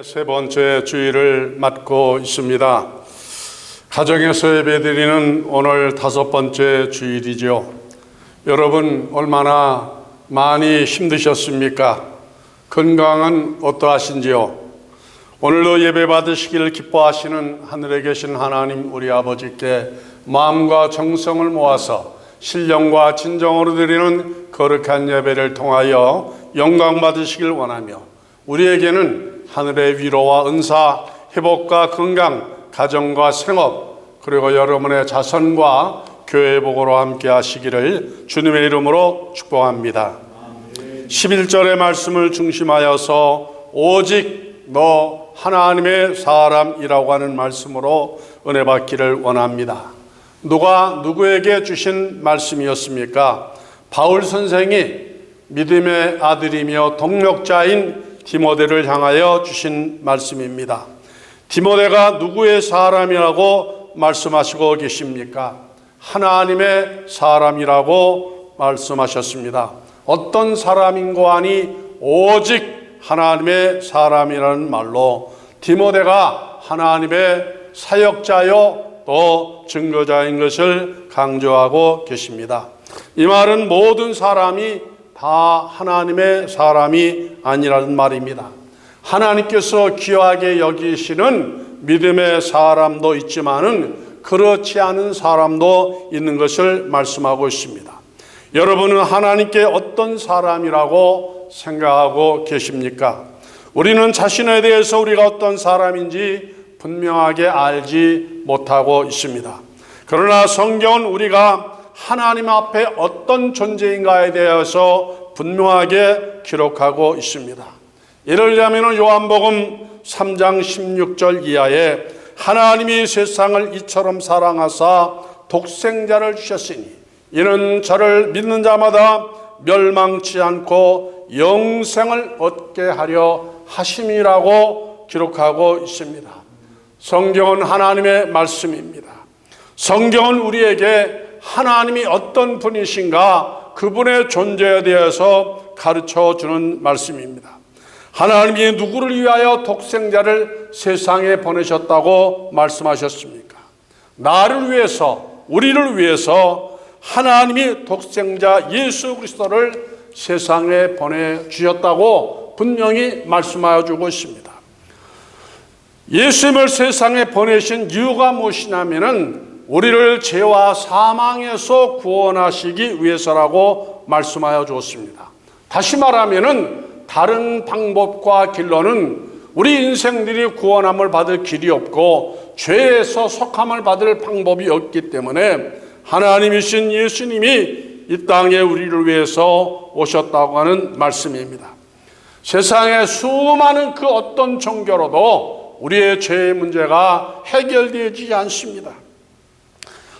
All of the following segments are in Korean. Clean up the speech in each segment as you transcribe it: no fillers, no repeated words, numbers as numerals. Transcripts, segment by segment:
세 번째 주일을 맞고 있습니다. 가정에서 예배드리는 오늘 다섯 번째 주일이죠. 여러분 얼마나 많이 힘드셨습니까? 건강은 어떠하신지요? 오늘도 예배 받으시기를 기뻐하시는 하늘에 계신 하나님 우리 아버지께 마음과 정성을 모아서 신령과 진정으로 드리는 거룩한 예배를 통하여 영광 받으시길 원하며, 우리에게는 하늘의 위로와 은사, 회복과 건강, 가정과 생업, 그리고 여러분의 자손과 교회 복으로 함께 하시기를 주님의 이름으로 축복합니다. 11절의 말씀을 중심하여서 오직 너 하나님의 사람이라고 하는 말씀으로 은혜 받기를 원합니다. 누가 누구에게 주신 말씀이었습니까? 바울 선생이 믿음의 아들이며 동력자인 디모데를 향하여 주신 말씀입니다. 디모데가 누구의 사람이라고 말씀하시고 계십니까? 하나님의 사람이라고 말씀하셨습니다. 어떤 사람인고 하니 오직 하나님의 사람이라는 말로 디모데가 하나님의 사역자요 또 증거자인 것을 강조하고 계십니다. 이 말은 모든 사람이 다 하나님의 사람이 아니라는 말입니다. 하나님께서 귀하게 여기시는 믿음의 사람도 있지만은 그렇지 않은 사람도 있는 것을 말씀하고 있습니다. 여러분은 하나님께 어떤 사람이라고 생각하고 계십니까? 우리는 자신에 대해서 우리가 어떤 사람인지 분명하게 알지 못하고 있습니다. 그러나 성경은 우리가 하나님 앞에 어떤 존재인가에 대해서 분명하게 기록하고 있습니다. 예를 들면 요한복음 3장 16절 이하에 하나님이 세상을 이처럼 사랑하사 독생자를 주셨으니 이는 저를 믿는 자마다 멸망치 않고 영생을 얻게 하려 하심이라고 기록하고 있습니다. 성경은 하나님의 말씀입니다. 성경은 우리에게 하나님이 어떤 분이신가, 그분의 존재에 대해서 가르쳐주는 말씀입니다. 하나님이 누구를 위하여 독생자를 세상에 보내셨다고 말씀하셨습니까? 나를 위해서, 우리를 위해서 하나님이 독생자 예수 그리스도를 세상에 보내주셨다고 분명히 말씀하여 주고 있습니다. 예수님을 세상에 보내신 이유가 무엇이냐면은 우리를 죄와 사망에서 구원하시기 위해서라고 말씀하여 주었습니다. 다시 말하면은 다른 방법과 길로는 우리 인생들이 구원함을 받을 길이 없고 죄에서 속함을 받을 방법이 없기 때문에 하나님이신 예수님이 이 땅에 우리를 위해서 오셨다고 하는 말씀입니다. 세상에 수많은 그 어떤 종교로도 우리의 죄의 문제가 해결되지 않습니다.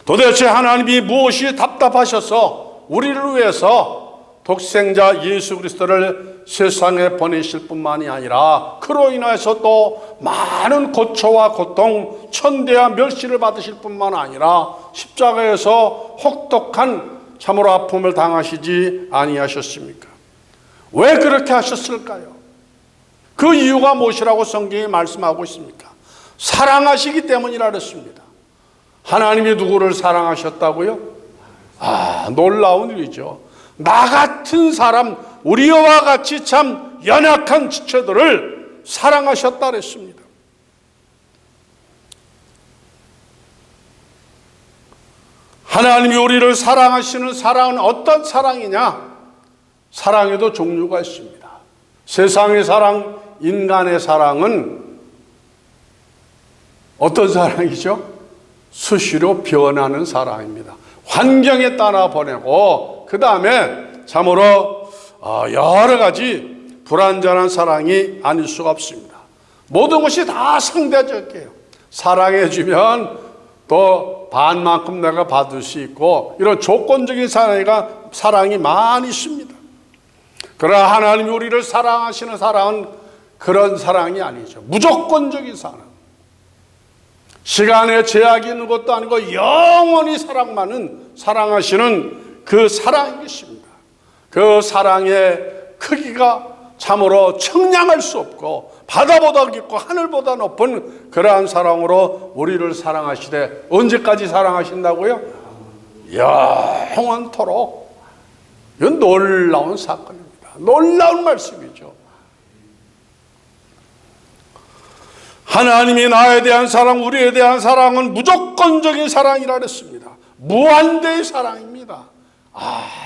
도대체 하나님이 무엇이 답답하셔서 우리를 위해서 독생자 예수 그리스도를 세상에 보내실 뿐만이 아니라 그로 인해서 또 많은 고초와 고통, 천대와 멸시를 받으실 뿐만 아니라 십자가에서 혹독한 참으로 아픔을 당하시지 아니하셨습니까? 왜 그렇게 하셨을까요? 그 이유가 무엇이라고 성경이 말씀하고 있습니까? 사랑하시기 때문이라 그랬습니다. 하나님이 누구를 사랑하셨다고요? 놀라운 일이죠. 나 같은 사람, 우리와 같이 참 연약한 지체들을 사랑하셨다 그랬습니다. 하나님이 우리를 사랑하시는 사랑은 어떤 사랑이냐? 사랑에도 종류가 있습니다. 세상의 사랑, 인간의 사랑은 어떤 사랑이죠? 수시로 변하는 사랑입니다. 환경에 따라 보내고 그 다음에 참으로 여러 가지 불완전한 사랑이 아닐 수가 없습니다. 모든 것이 다 상대적이에요. 사랑해주면 또 반만큼 내가 받을 수 있고 이런 조건적인 사랑이 많이 있습니다. 그러나 하나님이 우리를 사랑하시는 사랑은 그런 사랑이 아니죠. 무조건적인 사랑. 시간에 제약이 있는 것도 아니고 영원히 사랑하시는 그 사랑이 있습니다. 그 사랑의 크기가 참으로 청량할 수 없고 바다보다 깊고 하늘보다 높은 그러한 사랑으로 우리를 사랑하시되 언제까지 사랑하신다고요? 영원토록. 이건 놀라운 사건입니다. 놀라운 말씀이죠. 하나님이 나에 대한 사랑, 우리에 대한 사랑은 무조건적인 사랑이라 그랬습니다. 무한대의 사랑입니다.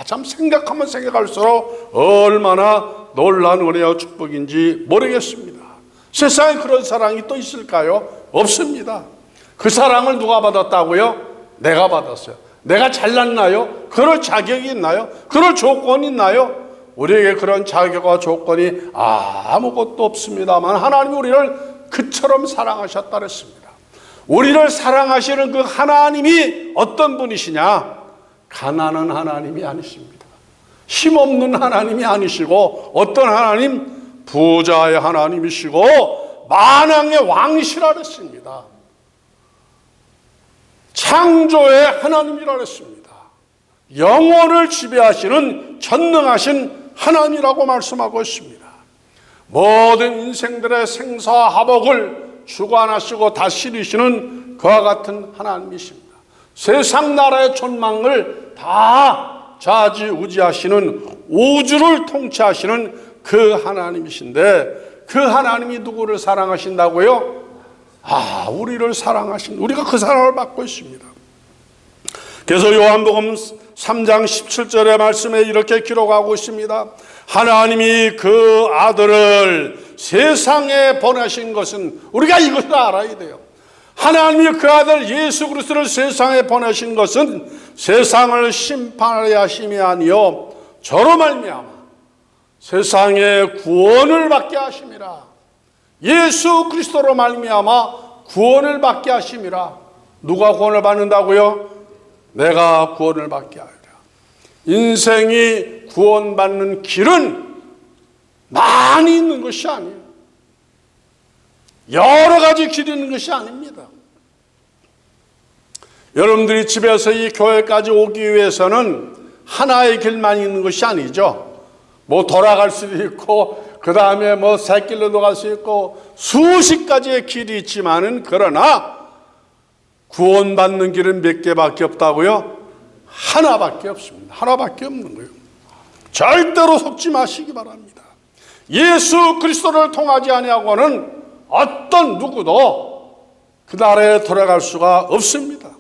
참 생각하면 생각할수록 얼마나 놀라운 은혜와 축복인지 모르겠습니다. 세상에 그런 사랑이 또 있을까요? 없습니다. 그 사랑을 누가 받았다고요? 내가 받았어요. 내가 잘났나요? 그럴 자격이 있나요? 그럴 조건이 있나요? 우리에게 그런 자격과 조건이 아무것도 없습니다만 하나님이 우리를 그처럼 사랑하셨다 그랬습니다. 우리를 사랑하시는 그 하나님이 어떤 분이시냐? 가난한 하나님이 아니십니다. 힘없는 하나님이 아니시고 어떤 하나님? 부자의 하나님이시고 만왕의 왕이시라 그랬습니다. 창조의 하나님이라 그랬습니다. 영혼을 지배하시는 전능하신 하나님이라고 말씀하고 있습니다. 모든 인생들의 생사화복을 주관하시고 다스리시는 그와 같은 하나님이십니다. 세상 나라의 존망을 다 좌지우지하시는 우주를 통치하시는 그 하나님이신데 그 하나님이 누구를 사랑하신다고요? 우리를 사랑하신, 우리가 그 사랑을 받고 있습니다. 그래서 요한복음 3장 17절의 말씀에 이렇게 기록하고 있습니다. 하나님이 그 아들을 세상에 보내신 것은, 우리가 이것을 알아야 돼요. 하나님이 그 아들 예수 그리스도를 세상에 보내신 것은 세상을 심판하려 하심이 아니요 저로 말미암아 세상에 구원을 받게 하심이라. 예수 그리스도로 말미암아 구원을 받게 하심이라. 누가 구원을 받는다고요? 내가 구원을 받게 하리라. 인생이 구원받는 길은 많이 있는 것이 아니에요. 여러 가지 길이 있는 것이 아닙니다. 여러분들이 집에서 이 교회까지 오기 위해서는 하나의 길만 있는 것이 아니죠. 뭐 돌아갈 수도 있고 그 다음에 뭐 새길로도 갈 수 있고 수십 가지의 길이 있지만은 그러나 구원받는 길은 몇 개밖에 없다고요? 하나밖에 없습니다. 하나밖에 없는 거예요. 절대로 속지 마시기 바랍니다. 예수 그리스도를 통하지 아니하고는 어떤 누구도 그 나라에 돌아갈 수가 없습니다.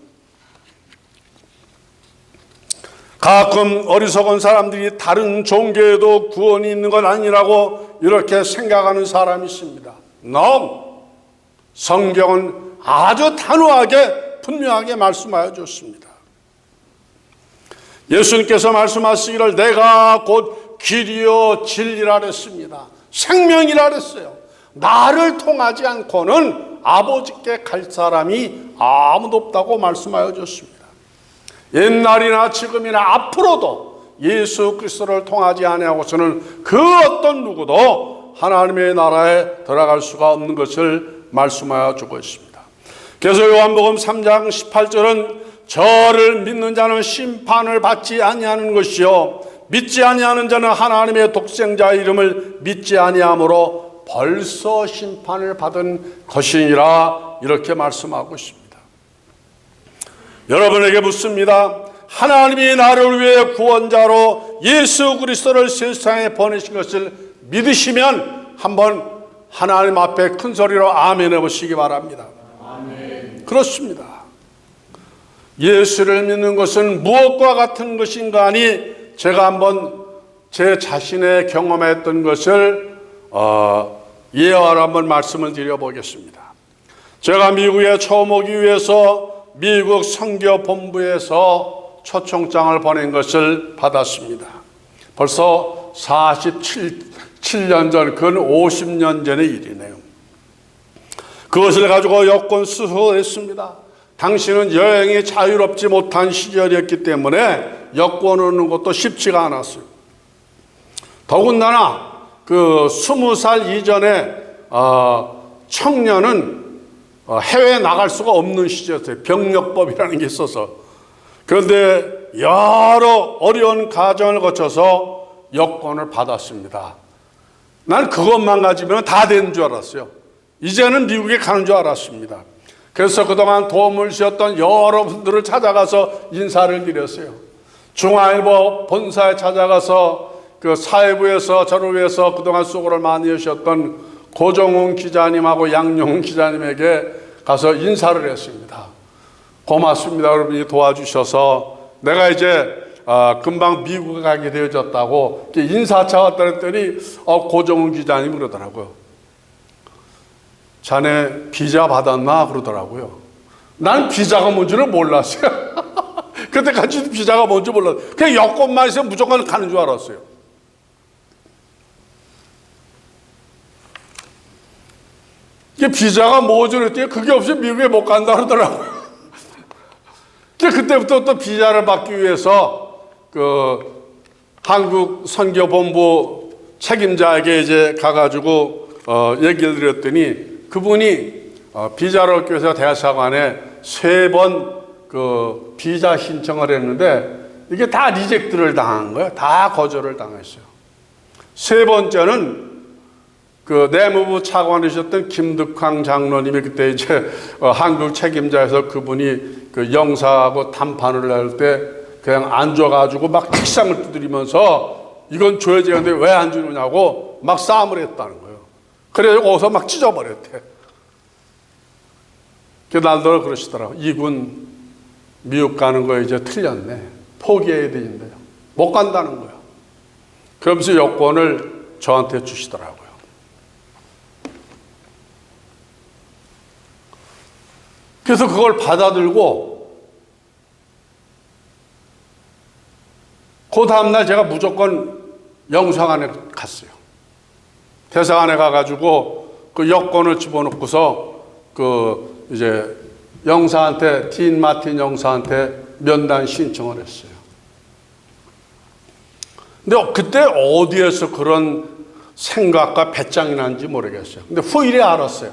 가끔 어리석은 사람들이 다른 종교에도 구원이 있는 건 아니라고 이렇게 생각하는 사람이 있습니다. 성경은 아주 단호하게 분명하게 말씀하여 줬습니다. 예수님께서 말씀하시기를 내가 곧 길이요 진리라 그랬습니다. 생명이라 그랬어요. 나를 통하지 않고는 아버지께 갈 사람이 아무도 없다고 말씀하여 줬습니다. 옛날이나 지금이나 앞으로도 예수 그리스도를 통하지 아니하고서는 그 어떤 누구도 하나님의 나라에 들어갈 수가 없는 것을 말씀하여 주고 있습니다. 그래서 요한복음 3장 18절은 저를 믿는 자는 심판을 받지 아니하는 것이요 믿지 아니하는 자는 하나님의 독생자 이름을 믿지 아니하므로 벌써 심판을 받은 것이니라 이렇게 말씀하고 있습니다. 여러분에게 묻습니다. 하나님이 나를 위해 구원자로 예수 그리스도를 세상에 보내신 것을 믿으시면 한번 하나님 앞에 큰 소리로 아멘 해보시기 바랍니다. 아멘. 그렇습니다. 예수를 믿는 것은 무엇과 같은 것인가 하니 제가 한번 제 자신의 경험했던 것을 예화로 한번 말씀을 드려보겠습니다. 제가 미국에 처음 오기 위해서 미국 선교본부에서 초청장을 보낸 것을 받았습니다. 벌써 47년 전, 근 50년 전의 일이네요. 그것을 가지고 여권 수소했습니다. 당시는 여행이 자유롭지 못한 시절이었기 때문에 여권 얻는 것도 쉽지가 않았어요. 더군다나 그 20살 이전에 청년은 해외에 나갈 수가 없는 시절이었어요. 병력법이라는 게 있어서. 그런데 여러 어려운 과정을 거쳐서 여권을 받았습니다. 난 그것만 가지면 다 되는 줄 알았어요. 이제는 미국에 가는 줄 알았습니다. 그래서 그동안 도움을 주셨던 여러분들을 찾아가서 인사를 드렸어요. 중앙일보 본사에 찾아가서 그 사회부에서 저를 위해서 그동안 수고를 많이 해주셨던 고정훈 기자님하고 양용훈 기자님에게 가서 인사를 했습니다. 고맙습니다. 여러분이 도와주셔서 내가 이제 금방 미국에 가게 되어졌다고 인사차 왔다 그랬더니 고정훈 기자님 그러더라고요. 자네 비자 받았나 그러더라고요. 난 비자가 뭔지를 몰랐어요. 그때까지도 비자가 뭔지 몰랐어요. 그냥 여권만 있으면 무조건 가는 줄 알았어요. 이게 비자가 뭐죠? 그랬더니 그게 없이 미국에 못 간다 그러더라고요. 그때부터 또 비자를 받기 위해서 그 한국 선교본부 책임자에게 이제 가가지고 얘기를 드렸더니 그분이 비자를 얻기 위해서 대사관에 3번 그 비자 신청을 했는데 이게 다 리젝트를 당한 거예요. 다 거절을 당했어요. 3번째는 그 내무부 차관이셨던 김득황 장로님이 그때 이제 한국 책임자에서 그분이 그 영사하고 담판을 할 때 그냥 앉아가지고 막 책상을 두드리면서 이건 줘야지 하는데 왜 안 주느냐고 막 싸움을 했다는 거예요. 그래서 거기서 막 찢어버렸대. 그 날도 그러시더라고. 이군 미국 가는 거 이제 틀렸네. 포기해야 되는데요. 못 간다는 거예요. 그러면서 여권을 저한테 주시더라고요. 그래서 그걸 받아들고 그 다음날 제가 무조건 영사관에 갔어요. 대사관에 가가지고 그 여권을 집어넣고서 그 이제 영사한테 딘 마틴 영사한테 면담 신청을 했어요. 근데 그때 어디에서 그런 생각과 배짱이 난지 모르겠어요. 근데 후일에 알았어요.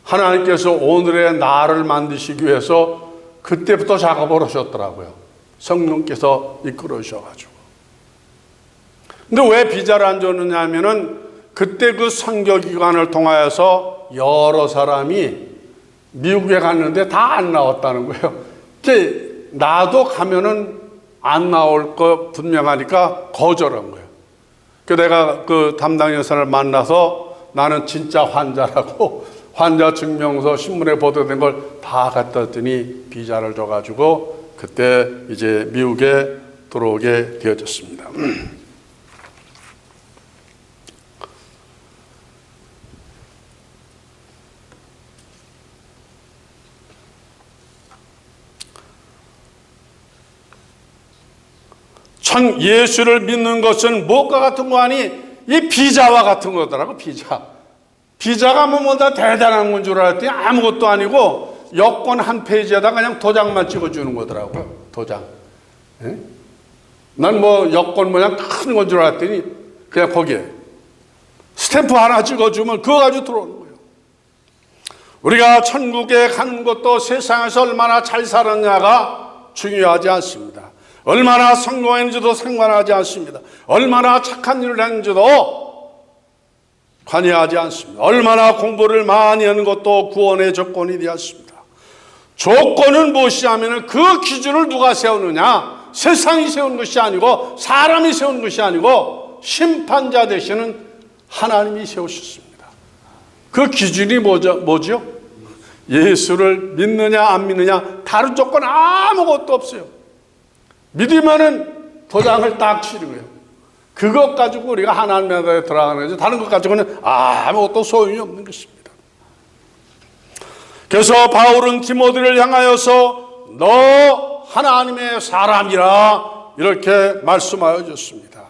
하나님께서 오늘의 나를 만드시기 위해서 그때부터 작업을 하셨더라고요. 성령께서 이끌어 주셔가지고. 근데 왜 비자를 안 줬느냐 하면은 그때 그 선교기관을 통하여서 여러 사람이 미국에 갔는데 다 안 나왔다는 거예요. 나도 가면은 안 나올 거 분명하니까 거절한 거예요. 내가 그 담당 여사를 만나서 나는 진짜 환자라고 환자 증명서 신문에 보도된 걸 다 갖다 줬더니 비자를 줘가지고 그때 이제 미국에 들어오게 되어졌습니다. 참 예수를 믿는 것은 무엇과 같은 거 아니? 이 비자와 같은 거더라고. 비자가 뭐다 대단한 건 줄 알았더니 아무것도 아니고 여권 한 페이지에다 그냥 도장만 찍어주는 거더라고요. 도장. 예? 난 뭐 여권 모양 큰 건 줄 알았더니 그냥 거기에 스탬프 하나 찍어주면 그거 가지고 들어오는 거예요. 우리가 천국에 가는 것도 세상에서 얼마나 잘 살았냐가 중요하지 않습니다. 얼마나 성공했는지도 상관하지 않습니다. 얼마나 착한 일을 했는지도 관여하지 않습니다. 얼마나 공부를 많이 하는 것도 구원의 조건이 되지 않습니다. 조건은 무엇이냐면 그 기준을 누가 세우느냐? 세상이 세운 것이 아니고 사람이 세운 것이 아니고 심판자 되시는 하나님이 세우셨습니다. 그 기준이 뭐죠? 예수를 믿느냐 안 믿느냐 다른 조건 아무것도 없어요. 믿으면은 도장을 딱 치는 거예요. 그것 가지고 우리가 하나님 나라에 들어가는 거죠. 다른 것 가지고는 아무것도 소용이 없는 것입니다. 그래서 바울은 디모데를 향하여서 너 하나님의 사람이라 이렇게 말씀하여 줬습니다.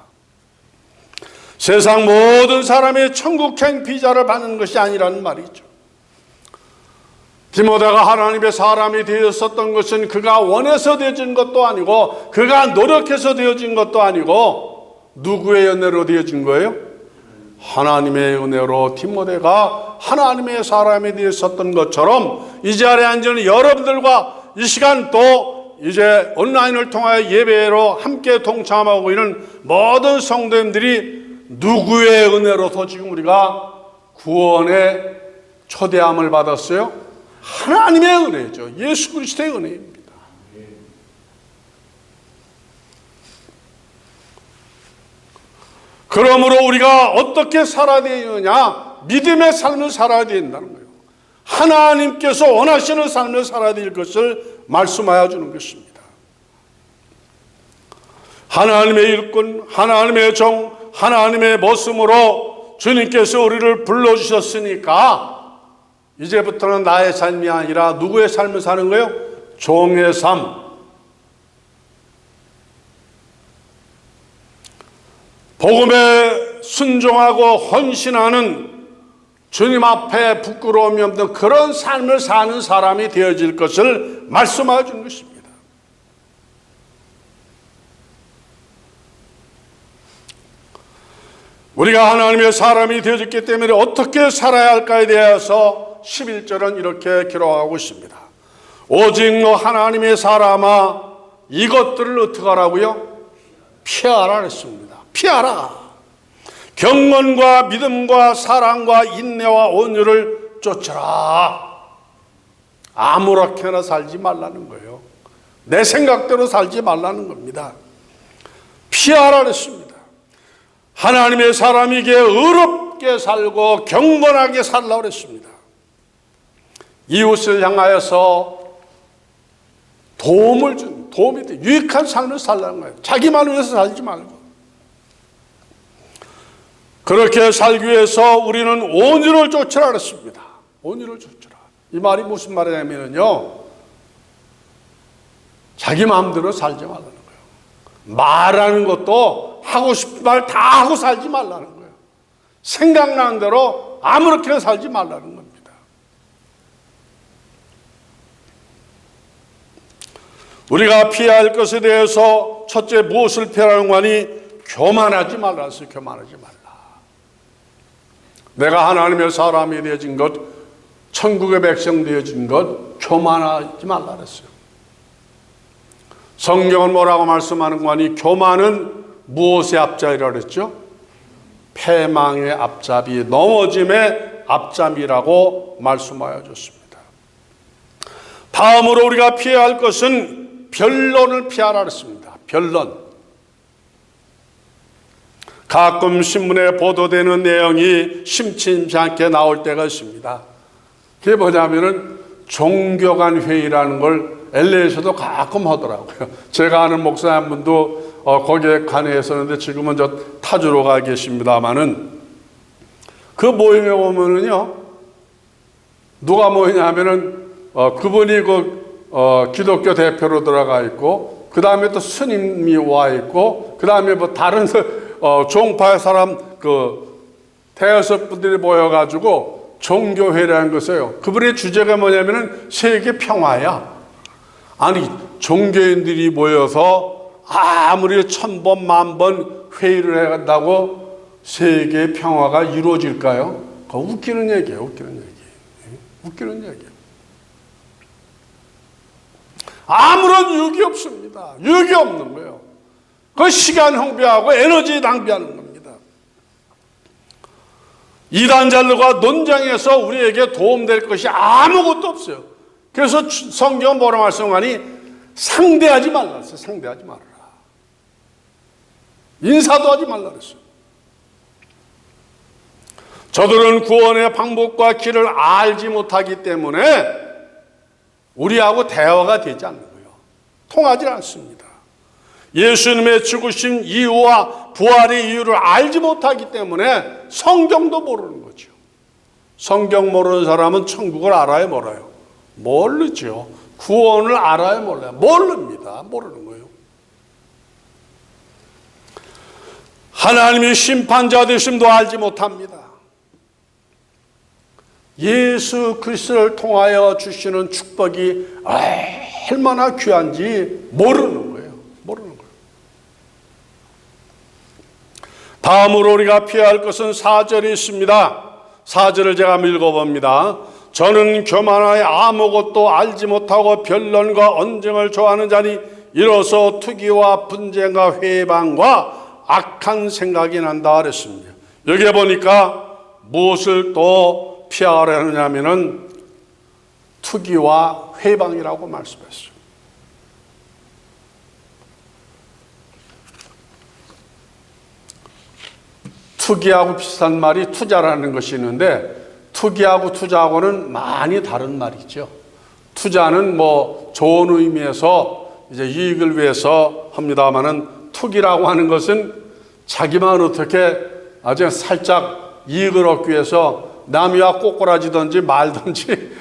세상 모든 사람이 천국행 비자를 받는 것이 아니라는 말이죠. 디모데가 하나님의 사람이 되었었던 것은 그가 원해서 되어진 것도 아니고 그가 노력해서 되어진 것도 아니고 누구의 은혜로 되어진 거예요? 하나님의 은혜로 디모데가 하나님의 사람이 되었었던 것처럼 이 자리에 앉은 여러분들과 이 시간 또 이제 온라인을 통하여 예배로 함께 동참하고 있는 모든 성도님들이 누구의 은혜로서 지금 우리가 구원의 초대함을 받았어요? 하나님의 은혜죠. 예수 그리스도의 은혜입니다. 그러므로 우리가 어떻게 살아야 되느냐? 믿음의 삶을 살아야 된다는 거예요. 하나님께서 원하시는 삶을 살아야 될 것을 말씀하여 주는 것입니다. 하나님의 일꾼, 하나님의 종, 하나님의 모습으로 주님께서 우리를 불러주셨으니까 이제부터는 나의 삶이 아니라 누구의 삶을 사는 거예요? 종의 삶. 복음에 순종하고 헌신하는 주님 앞에 부끄러움이 없는 그런 삶을 사는 사람이 되어질 것을 말씀하여 주는 것입니다. 우리가 하나님의 사람이 되어졌기 때문에 어떻게 살아야 할까에 대해서 11절은 이렇게 기록하고 있습니다. 오직 너 하나님의 사람아 이것들을 어떻게 하라고요? 피하라 그랬습니다. 피하라. 경건과 믿음과 사랑과 인내와 온유를 쫓아라. 아무렇게나 살지 말라는 거예요. 내 생각대로 살지 말라는 겁니다. 피하라 그랬습니다. 하나님의 사람에게 의롭게 살고 경건하게 살라고 그랬습니다. 이웃을 향하여서 도움이 돼. 유익한 삶을 살라는 거예요. 자기만 위해서 살지 말고. 그렇게 살기 위해서 우리는 온유를 쫓으라 그랬습니다. 온유를 쫓으라. 이 말이 무슨 말이냐면요, 자기 마음대로 살지 말라는 거예요. 말하는 것도 하고 싶은 말 다 하고 살지 말라는 거예요. 생각나는 대로 아무렇게나 살지 말라는 겁니다. 우리가 피해야 할 것에 대해서 첫째 무엇을 피하라는 거니? 교만하지 말라 했어요. 교만하지 말라. 내가 하나님의 사람이 되어진 것, 천국의 백성 되어진 것, 교만하지 말라 그랬어요. 성경은 뭐라고 말씀하는 거니? 교만은 무엇의 앞자리라 그랬죠? 패망의 앞잡이, 넘어짐의 앞잡이라고 말씀하여 줬습니다. 다음으로 우리가 피해야 할 것은 변론을 피하라 그랬습니다. 변론. 가끔 신문에 보도되는 내용이 심심치 않게 나올 때가 있습니다. 그게 뭐냐면은 종교 간 회의라는 걸 LA에서도 가끔 하더라고요. 제가 아는 목사 한 분도 거기에 관여했었는데 지금은 저 타주로 가 계십니다만은 그 모임에 오면은요, 누가 모이냐면은 그분이 기독교 대표로 들어가 있고, 그 다음에 또 스님이 와 있고, 그 다음에 뭐 다른 종파의 사람 대여섯 분들이 모여가지고 종교회라는 것이에요. 그분의 주제가 뭐냐면은 세계 평화야. 아니, 종교인들이 모여서 아무리 1000번, 10,000번 회의를 해간다고 세계 평화가 이루어질까요? 그거 웃기는 얘기예요. 웃기는 얘기. 웃기는 얘기예요. 아무런 유익이 없습니다. 유익이 없는 거예요. 그 시간 낭비하고 에너지 낭비하는 겁니다. 이단자들과 논쟁에서 우리에게 도움될 것이 아무것도 없어요. 그래서 성경은 뭐라고 말씀하니? 상대하지 말라 했어요. 상대하지 말라. 인사도 하지 말라 그랬어요. 저들은 구원의 방법과 길을 알지 못하기 때문에 우리하고 대화가 되지 않는 거예요. 통하지 않습니다. 예수님의 죽으신 이유와 부활의 이유를 알지 못하기 때문에 성경도 모르는 거죠. 성경 모르는 사람은 천국을 알아요, 몰라요? 모르죠. 구원을 알아요, 몰라요? 모릅니다. 모르는 거예요. 하나님이 심판자 되심도 알지 못합니다. 예수 그리스도를 통하여 주시는 축복이 얼마나 귀한지 모르는 거예요. 모르는 거예요. 다음으로 우리가 피해야 할 것은 4절이 있습니다. 4절을 제가 읽어봅니다. 저는 교만하여 아무것도 알지 못하고 변론과 언쟁을 좋아하는 자니 이로써 투기와 분쟁과 회방과 악한 생각이 난다 그랬습니다. 여기에 보니까 무엇을 또 피하라느냐 하면은 투기와 회방이라고 말씀했어요. 투기하고 비슷한 말이 투자라는 것이 있는데, 투기하고 투자하고는 많이 다른 말이죠. 투자는 뭐 좋은 의미에서 이제 이익을 위해서 합니다만은, 투기라고 하는 것은 자기만 어떻게 아주 살짝 이익을 얻기 위해서 남이와 꼬꾸라지든지 말든지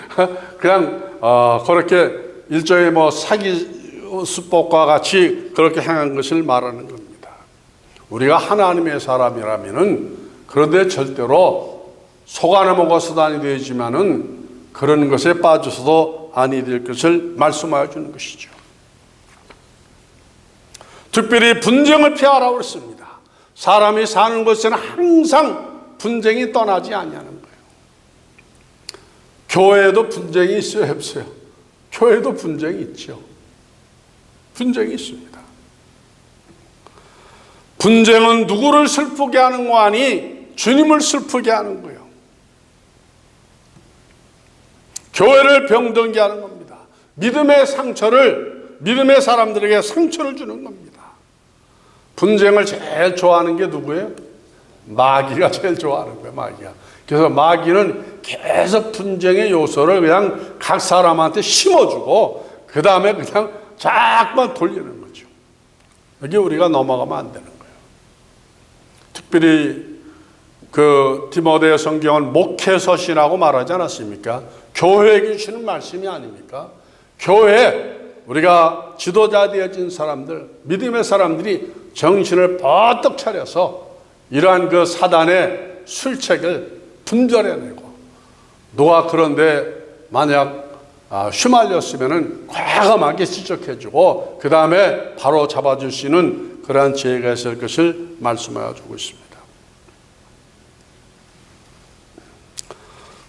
그냥 그렇게 일종의 뭐 사기 수법과 같이 그렇게 행한 것을 말하는 겁니다. 우리가 하나님의 사람이라면은 그런데 절대로 속 안에 먹어서 다니 되지만은 그런 것에 빠져서도 아니 될 것을 말씀하여 주는 것이죠. 특별히 분쟁을 피하라고 했습니다. 사람이 사는 것에는 항상 분쟁이 떠나지 아니하는 거예요. 교회에도 분쟁이 있어요, 없어요? 교회에도 분쟁이 있죠. 분쟁이 있습니다. 분쟁은 누구를 슬프게 하는 거 아니 주님을 슬프게 하는 거예요. 교회를 병들게 하는 겁니다. 믿음의 사람들에게 상처를 주는 겁니다. 분쟁을 제일 좋아하는 게 누구예요? 마귀가 제일 좋아하는 거예요, 마귀가. 그래서 마귀는 계속 분쟁의 요소를 그냥 각 사람한테 심어주고, 그 다음에 그냥 자꾸만 돌리는 거죠. 여기 우리가 넘어가면 안 되는 거예요. 특별히 그 디모데 성경은 목회서신하고 말하지 않았습니까? 교회에게 주시는 말씀이 아닙니까? 교회, 우리가 지도자 되어진 사람들, 믿음의 사람들이 정신을 버뜩 차려서 이러한 그 사단의 술책을 분별해내고, 누가 그런데 만약 휘말렸으면은 과감하게 지적해주고 그 다음에 바로 잡아줄 수 있는 그러한 지혜가 있을 것을 말씀하여 주고 있습니다.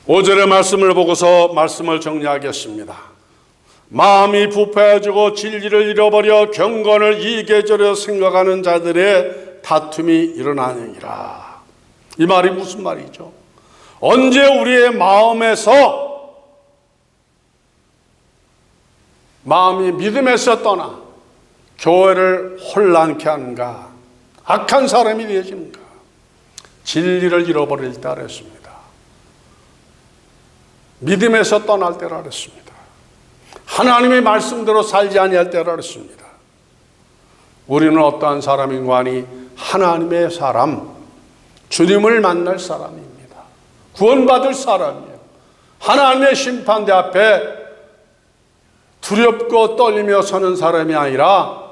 5절의 말씀을 보고서 말씀을 정리하겠습니다. 마음이 부패해지고 진리를 잃어버려 경건을 이계절에 생각하는 자들의 다툼이 일어나느니라. 이 말이 무슨 말이죠? 언제 우리의 마음이 믿음에서 떠나 교회를 혼란케 하는가, 악한 사람이 되어지는가, 진리를 잃어버릴 때라 했습니다. 믿음에서 떠날 때라 했습니다. 하나님의 말씀대로 살지 아니할 때라 했습니다. 우리는 어떠한 사람인가 하니 하나님의 사람, 주님을 만날 사람입니다. 구원받을 사람이에요. 하나님의 심판대 앞에 두렵고 떨리며 서는 사람이 아니라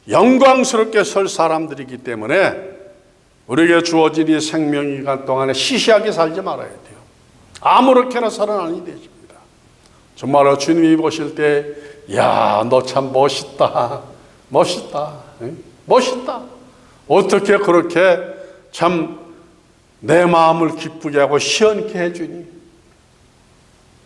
영광스럽게 설 사람들이기 때문에 우리에게 주어진 이 생명기간 동안에 시시하게 살지 말아야 돼요. 아무렇게나 살아나니 되십니다. 정말로 주님이 보실 때, 야, 너 참 멋있다. 멋있다. 멋있다. 어떻게 그렇게 참 내 마음을 기쁘게 하고 시원케 해주니?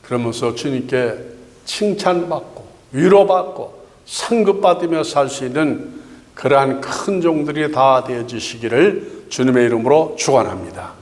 그러면서 주님께 칭찬받고 위로받고 상급받으며 살 수 있는 그러한 큰 종들이 다 되어지시기를 주님의 이름으로 축원합니다.